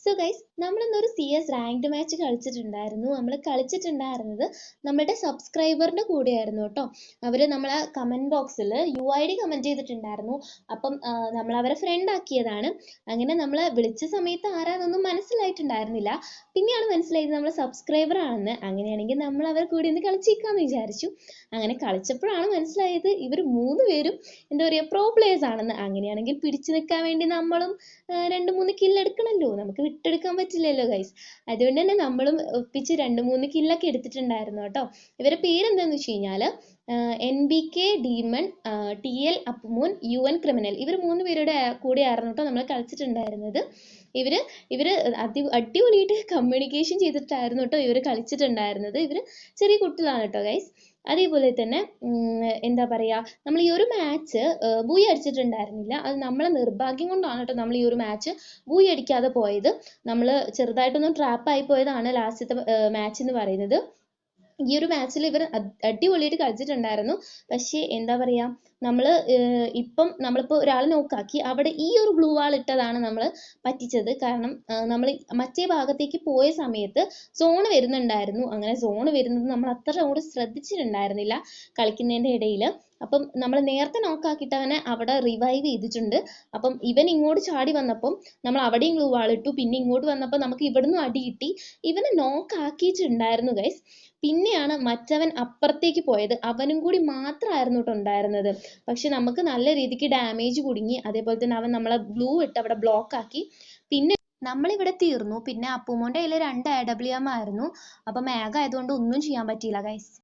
So guys, നമ്മളിന്നൊരു CS ranked match കളിച്ചിട്ടുണ്ടായിരുന്നു. നമ്മൾ കളിച്ചിട്ടുണ്ടായിരുന്നത് നമ്മുടെ സബ്സ്ക്രൈബറിൻ്റെ കൂടെയായിരുന്നു കേട്ടോ. അവർ നമ്മളെ കമൻറ്റ് ബോക്സിൽ UID കമൻറ്റ് ചെയ്തിട്ടുണ്ടായിരുന്നു. അപ്പം നമ്മൾ അവരെ ഫ്രണ്ട് ആക്കിയതാണ്. അങ്ങനെ നമ്മൾ വിളിച്ച സമയത്ത് ആരാന്നൊന്നും മനസ്സിലായിട്ടുണ്ടായിരുന്നില്ല. പിന്നെയാണ് മനസ്സിലായത് നമ്മൾ സബ്സ്ക്രൈബർ ആണെന്ന്. അങ്ങനെയാണെങ്കിൽ നമ്മൾ അവർ കൂടി ഒന്ന് കളിച്ചേക്കാമെന്ന് വിചാരിച്ചു. അങ്ങനെ കളിച്ചപ്പോഴാണ് മനസ്സിലായത് ഇവർ 3 പേരും എന്താ പറയുക പ്രോ പ്ലേയേഴ്സ് ആണെന്ന്. അങ്ങനെയാണെങ്കിൽ പിടിച്ചു നിൽക്കാൻ വേണ്ടി നമ്മളും 2-3 കില്ല് എടുക്കണമല്ലോ, നമുക്ക് വിട്ടെടുക്കാൻ പറ്റില്ലല്ലോ ഗൈസ്. അതുകൊണ്ട് തന്നെ നമ്മളും ഒപ്പിച്ച് 2-3 കില്ലൊക്കെ എടുത്തിട്ടുണ്ടായിരുന്നു കേട്ടോ. ഇവരുടെ പേരെന്താണെന്ന് വെച്ച് കഴിഞ്ഞാൽ NBK demon, TL Appumon, UN criminal. ഇവർ 3 പേരുടെ കൂടെയായിരുന്നു കേട്ടോ നമ്മൾ കളിച്ചിട്ടുണ്ടായിരുന്നത്. ഇവർ അടിപൊളിയായിട്ട് കമ്മ്യൂണിക്കേഷൻ ചെയ്തിട്ടായിരുന്നു കേട്ടോ ഇവർ കളിച്ചിട്ടുണ്ടായിരുന്നത്. ഇവർ ചെറിയ കുട്ടികളാണ് കേട്ടോ ഗൈസ്. അതേപോലെ തന്നെ എന്താ പറയുക, നമ്മൾ ഈ ഒരു മാച്ച് ബൂയി അടിച്ചിട്ടുണ്ടായിരുന്നില്ല. അത് നമ്മളെ നിർഭാഗ്യം കൊണ്ടാണ് കേട്ടോ നമ്മൾ ഈ ഒരു മാച്ച് ബൂയി അടിക്കാതെ പോയത്. നമ്മൾ ചെറുതായിട്ടൊന്നും ട്രാപ്പായി പോയതാണ് ലാസ്റ്റത്തെ മാച്ച് എന്ന് പറയുന്നത്. ഈ ഒരു മാച്ചിൽ ഇവർ അടിപൊളിയായിട്ട് കളിച്ചിട്ടുണ്ടായിരുന്നു. പക്ഷേ എന്താ പറയുക, ഇപ്പം നമ്മളിപ്പോൾ ഒരാളെ നോക്കാക്കി അവിടെ ഈ ഒരു ബ്ലൂ വാൾ ഇട്ടതാണ് നമ്മൾ പറ്റിച്ചത്. കാരണം നമ്മൾ മറ്റേ ഭാഗത്തേക്ക് പോയ സമയത്ത് സോണ് വരുന്നുണ്ടായിരുന്നു. അങ്ങനെ സോണ് വരുന്നത് നമ്മൾ അത്ര അങ്ങോട്ട് ശ്രദ്ധിച്ചിട്ടുണ്ടായിരുന്നില്ല കളിക്കുന്നതിൻ്റെ ഇടയിൽ. അപ്പം നമ്മൾ നേരത്തെ നോക്കാക്കിയിട്ട് അവനെ അവിടെ റിവൈവ് ചെയ്തിട്ടുണ്ട്. അപ്പം ഇവൻ ഇങ്ങോട്ട് ചാടി വന്നപ്പം നമ്മൾ അവിടെയും ഗ്ലൂ വാൾ ഇട്ടു. പിന്നെ ഇങ്ങോട്ട് വന്നപ്പോൾ നമുക്ക് ഇവിടുന്ന് അടി കിട്ടി. ഇവനെ നോക്കാക്കിയിട്ടുണ്ടായിരുന്നു ഗൈസ്. പിന്നെയാണ് മറ്റവൻ അപ്പുറത്തേക്ക് പോയത്. അവനും കൂടി മാത്രമായിരുന്നു കേട്ടോ ഉണ്ടായിരുന്നത്. പക്ഷെ നമുക്ക് നല്ല രീതിക്ക് ഡാമേജ് കുടുങ്ങി. അതേപോലെ തന്നെ അവൻ നമ്മളെ ബ്ലൂ ഇട്ട് അവിടെ ബ്ലോക്ക് ആക്കി. പിന്നെ നമ്മളിവിടെ തീർന്നു. പിന്നെ അപ്പുമോൻ്റെ കയ്യിൽ 2 AWM ആയിരുന്നു. അപ്പം മേഘ ആയതുകൊണ്ട് ഒന്നും ചെയ്യാൻ പറ്റിയില്ല ഗൈസ്.